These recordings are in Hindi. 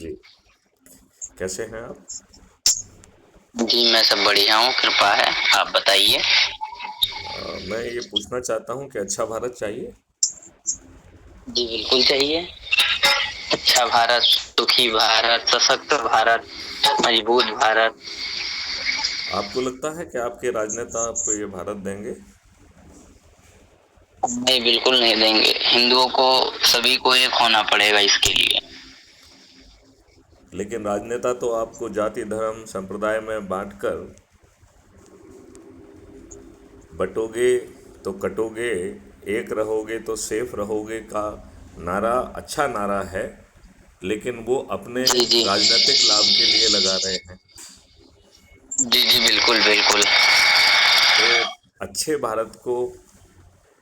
जी, कैसे हैं आप? जी, मैं सब बढ़िया हूँ, कृपा है। आप बताइए? मैं ये पूछना चाहता हूँ कि अच्छा भारत चाहिए? जी, बिल्कुल चाहिए। अच्छा भारत, सुखी भारत, सशक्त भारत, मजबूत भारत। आपको लगता है कि आपके राजनेता आपको ये भारत देंगे? नहीं, बिल्कुल नहीं देंगे। हिंदुओं को सभी को एक होना पड़ेगा इसके लिए। लेकिन राजनेता तो आपको जाति, धर्म, संप्रदाय में बांटकर बटोगे तो कटोगे, एक रहोगे तो सेफ रहोगे का नारा अच्छा नारा है, लेकिन वो अपने जी, जी। राजनीतिक लाभ के लिए लगा रहे हैं। जी, जी, बिल्कुल, बिल्कुल। तो अच्छे भारत को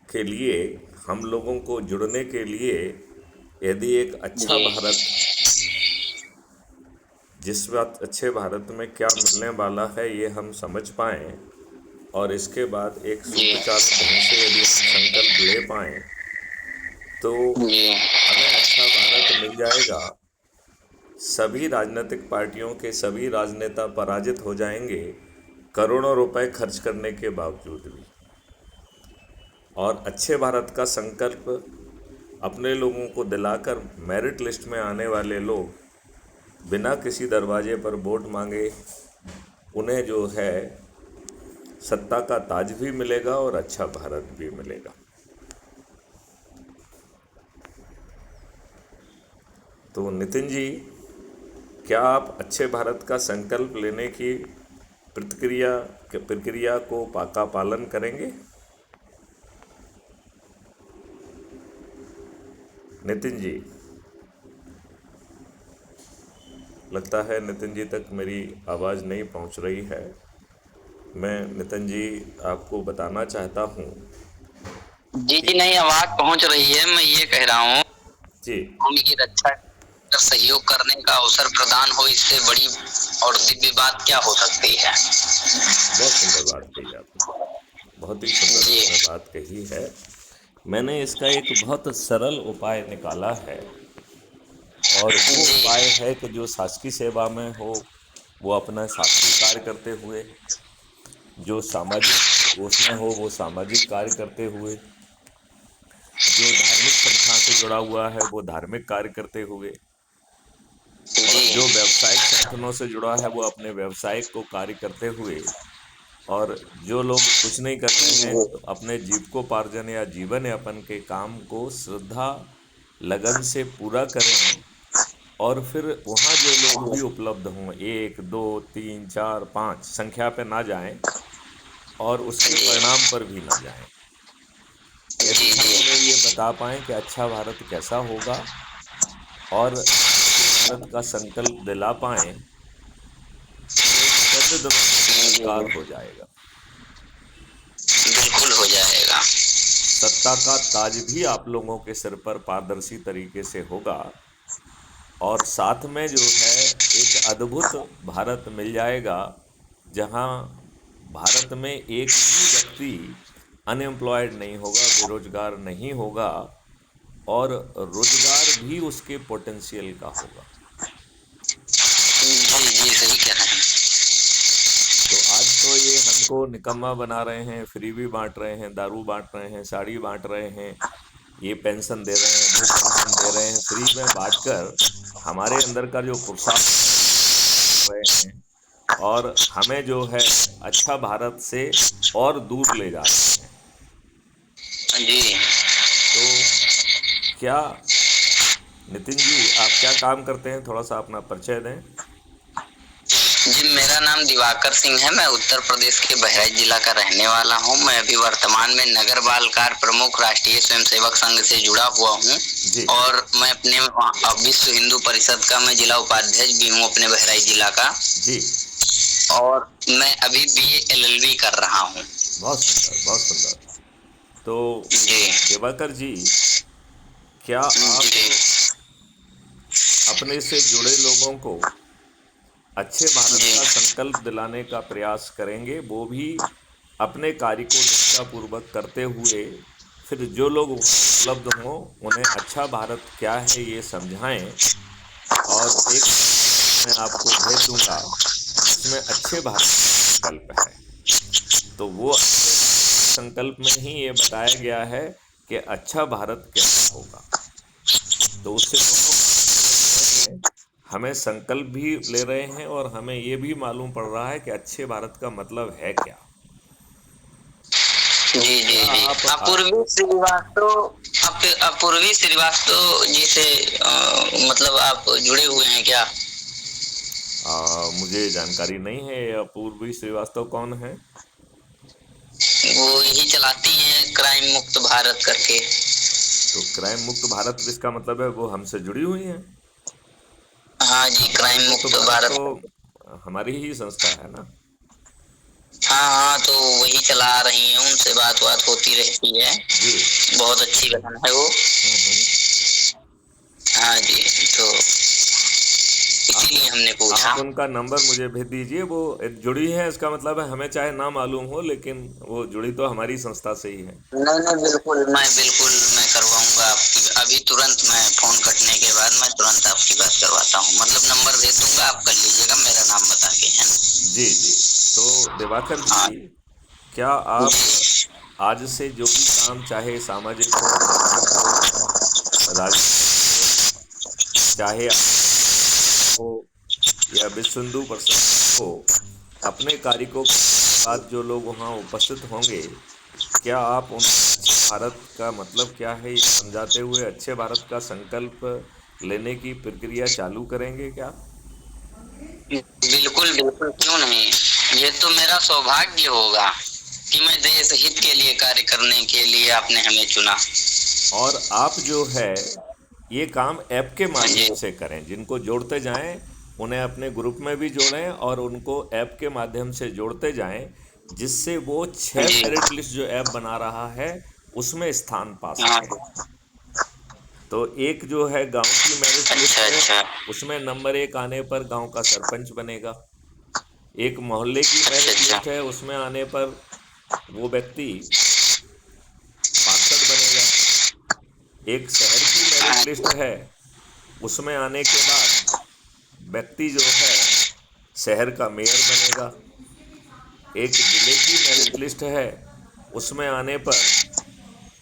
के लिए हम लोगों को जुड़ने के लिए यदि एक अच्छा जी, भारत, जिस बात अच्छे भारत में क्या मिलने वाला है ये हम समझ पाएं और इसके बाद एक जी, सुचारू ढंग से यदि हम संकल्प ले पाएं तो जी, हमें अच्छा भारत मिल जाएगा। सभी राजनीतिक पार्टियों के सभी राजनेता पराजित हो जाएंगे करोड़ों रुपए खर्च करने के बावजूद भी, और अच्छे भारत का संकल्प अपने लोगों को दिलाकर मेरिट लिस्ट में आने वाले लोग बिना किसी दरवाजे पर वोट मांगे उन्हें जो है सत्ता का ताज भी मिलेगा और अच्छा भारत भी मिलेगा। तो नितिन जी, क्या आप अच्छे भारत का संकल्प लेने की प्रतिक्रिया प्रक्रिया को पाका पालन करेंगे? नितिन जी, लगता है नितिन जी तक मेरी आवाज़ नहीं पहुंच रही है। मैं नितिन जी आपको बताना चाहता हूं जी, कि नहीं, आवाज पहुंच रही है। मैं ये कह रहा हूँ, जी, भूमि की रक्षा कर सहयोग करने का अवसर प्रदान हो, इससे बड़ी और दिव्य बात क्या हो सकती है? बहुत सुंदर बात कही आपने, बहुत ही सुंदर जी, आपने बात कही है। मैंने इसका एक बहुत सरल उपाय निकाला है, और वो जी, उपाय है कि जो शासकीय सेवा में हो वो अपना शासकीय कार्य करते हुए, जो सामाजिक उसमें हो वो सामाजिक कार्य करते हुए, जो धार्मिक संस्था से जुड़ा हुआ है वो धार्मिक कार्य करते हुए, और जी, जो व्यावसायिक संगठनों से जुड़ा है वो अपने व्यवसायिक को कार्य करते हुए, और जो लोग कुछ नहीं कर रहे हैं तो अपने जीविकोपार्जन या जीवन यापन के काम को श्रद्धा लगन से पूरा करें, और फिर वहाँ जो लोग भी उपलब्ध हों, एक दो तीन चार पाँच संख्या पे ना जाएं और उसके परिणाम पर भी ना जाएं। यदि जी, हम जी, उन्हें ये बता पाएं कि अच्छा भारत कैसा होगा और अच्छे भारत का संकल्प दिला पाएं तो सद जी, चमत्कार हो जाएगा। बिल्कुल हो जाएगा। सत्ता का ताज भी आप लोगों के सिर पर पारदर्शी तरीके से होगा, और साथ में जो है एक अद्भुत भारत मिल जाएगा जहां भारत में एक भी व्यक्ति अनएम्प्लॉयड नहीं होगा, बेरोजगार नहीं होगा, और रोजगार भी उसके पोटेंशियल का होगा। जी, जी, सही कह रहे हैं। तो आज तो ये हमको निकम्मा बना रहे हैं, फ्री भी बांट रहे हैं, दारू बांट रहे हैं, साड़ी बांट रहे हैं, ये पेंशन दे रहे हैं, वो पेंशन दे रहे हैं, फ्री में बांटकर हमारे अंदर का जो पुरुषार्थ रहे हैं और हमें जो है अच्छा भारत से और दूर ले जा रहे हैं। जी, तो क्या नितिन जी आप क्या काम करते हैं, थोड़ा सा अपना परिचय दें। जी, मेरा नाम दिवाकर सिंह है। मैं उत्तर प्रदेश के बहराइच जिला का रहने वाला हूँ। मैं अभी वर्तमान में नगर बाल कार्य प्रमुख राष्ट्रीय स्वयंसेवक संघ से जुड़ा हुआ हूँ। जी, और मैं अपने विश्व हिंदू परिषद का मैं जिला उपाध्यक्ष भी हूँ अपने बहराइच जिला का। जी, और मैं अभी बीए एलएलबी कर रहा हूँ। बहुत सुंदर, बहुत सुंदर। तो जी, दिवाकर जी, क्या आप जी, अपने से जुड़े लोगों को अच्छे भारत जी, का संकल्प दिलाने का प्रयास करेंगे, वो भी अपने कार्य को निष्ठापूर्वक करते हुए, फिर जो लोग उपलब्ध हों उन्हें अच्छा भारत क्या है ये समझाएं, और एक मैं आपको भेज दूंगा, उसमें अच्छे भारत का संकल्प है। तो वो अच्छे संकल्प में ही ये बताया गया है कि अच्छा भारत कैसा होगा। तो उससे दोनों हमें संकल्प भी ले रहे हैं और हमें ये भी मालूम पड़ रहा है कि अच्छे भारत का मतलब है क्या। जी जी क्या जी। आप अपूर्वी श्रीवास्तव जी से मतलब आप जुड़े हुए हैं क्या? मुझे जानकारी नहीं है, अपूर्वी श्रीवास्तव कौन है? वो यही चलाती हैं क्राइम मुक्त भारत करके। तो क्राइम मुक्त भारत इसका मतलब है वो हमसे जुड़ी हुई हैं। हाँ जी, क्राइम क्राइम मुक्त मुक्त भारत भारत। तो हमारी ही संस्था है ना। हाँ हाँ, तो वही चला रही हैं, उनसे बात होती रहती है। जी। बहुत अच्छी बहन है वो। हम्म। हाँ जी, तो इसीलिए हमने पूछा। आप उनका नंबर मुझे भेज दीजिए। वो जुड़ी है, इसका मतलब है हमें चाहे ना मालूम हो, लेकिन वो जुड़ी तो हमारी संस्था से ही है। नहीं नहीं, बिल्कुल मैं करवाऊंगा आपकी। अभी तुरंत मैं फोन कटने के बाद मैं तुरंत आपकी बात करवाता हूँ। मतलब नंबर भेज दूंगा, आप कर लीजिएगा मेरा नाम बता के, है ना? जी जी। तो दिवाकर हाँ जी, क्या आप जी। आज से जो भी काम, चाहे सामाजिक हो, धार्मिक हो, राजनीतिक हो, चाहे हो या विश्व हिंदू परिषद हो, अपने कार्यों के बाद जो लोग वहाँ उपस्थित होंगे, क्या आप उन अच्छे भारत का मतलब क्या है ये समझाते हुए अच्छे भारत का संकल्प लेने की प्रक्रिया चालू करेंगे क्या? बिल्कुल बिल्कुल, क्यों नहीं। ये तो मेरा सौभाग्य होगा कि मैं देश हित के लिए कार्य करने के लिए आपने हमें चुना। और आप जो है ये काम ऐप के जी माध्यम से करें, जिनको जोड़ते जाएं उन्हें अपने ग्रुप में भी जोड़ें और उनको ऐप के माध्यम से जोड़ते जाएं, जिससे वो 6 जी। मेरिट लिस्ट जो ऐप बना रहा है उसमें स्थान पा हाँ। सके। तो एक जो है गांव की मेरिट लिस्ट अच्छा है, अच्छा। उसमें नंबर 1 आने पर गांव का सरपंच बनेगा। एक मोहल्ले की अच्छा मेरिट अच्छा। लिस्ट है, उसमें आने पर वो व्यक्ति पार्षद बनेगा। एक शहर की हाँ मेरिट लिस्ट है, उसमें आने के बाद व्यक्ति जो है शहर का मेयर बनेगा। एक जिले की मेरिट लिस्ट है, उसमें आने पर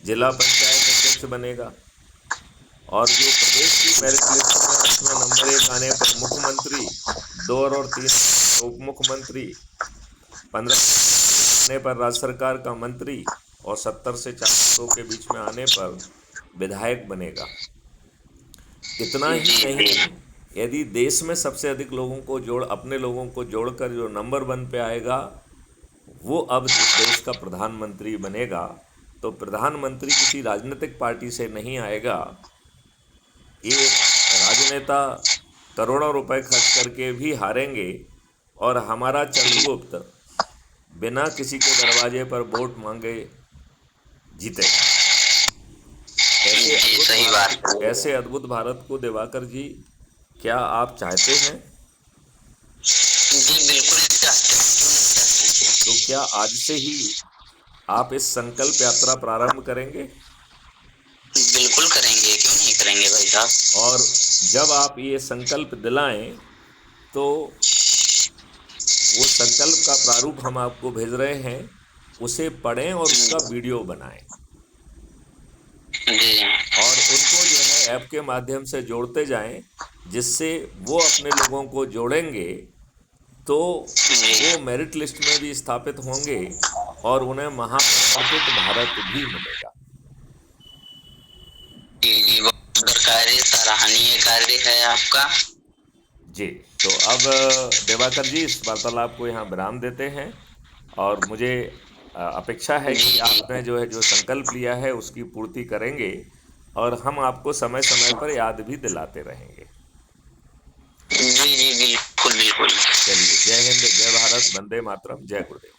जिला पंचायत अध्यक्ष बनेगा। और जो प्रदेश की मेरिट लिस्ट में, उसमें नंबर 1 आने पर मुख्यमंत्री, 2 और 3 उप मुख्यमंत्री, 15 आने पर राज्य सरकार का मंत्री और 70 से 40 के बीच में आने पर विधायक बनेगा। इतना ही जी नहीं, जी। यदि देश में सबसे अधिक लोगों को अपने लोगों को जोड़कर जो नंबर 1 पे आएगा, वो अब इस देश का प्रधानमंत्री बनेगा। तो प्रधानमंत्री किसी राजनीतिक पार्टी से नहीं आएगा। ये राजनेता करोड़ों रुपए खर्च करके भी हारेंगे और हमारा चंद्रगुप्त बिना किसी के दरवाजे पर वोट मांगे जीतेगा। जी, सही बात है। ऐसे अद्भुत भारत को दिवाकर जी, क्या आप चाहते हैं? जी बिल्कुल चाहते हैं, क्यों नहीं चाहते। तो क्या आज से ही आप इस संकल्प यात्रा प्रारंभ करेंगे? बिल्कुल करेंगे, क्यों नहीं करेंगे भाई साहब। और जब आप ये संकल्प दिलाएं तो वो संकल्प का प्रारूप हम आपको भेज रहे हैं, उसे पढ़ें और उसका वीडियो बनाएं जी और उनको जो है ऐप के माध्यम से जोड़ते जाएं, जिससे वो अपने लोगों को जोड़ेंगे तो जी। वो मेरिट लिस्ट में भी स्थापित होंगे और उन्हें महापरिवर्तित भारत भी मिलेगा। जी जी, बहुत सुंदर कार्य, सराहनीय कार्य है आपका। जी। तो अब दिवाकर जी, इस वार्तालाप को यहाँ विराम देते हैं और मुझे अपेक्षा है जी कि जी। आपने जो है जो संकल्प लिया है उसकी पूर्ति करेंगे और हम आपको समय समय पर याद भी दिलाते रहेंगे। जी जी, बिल्कुल बिल्कुल। चलिए, जय हिंद, जय भारत, वंदे मातरम, जय गुरुदेव।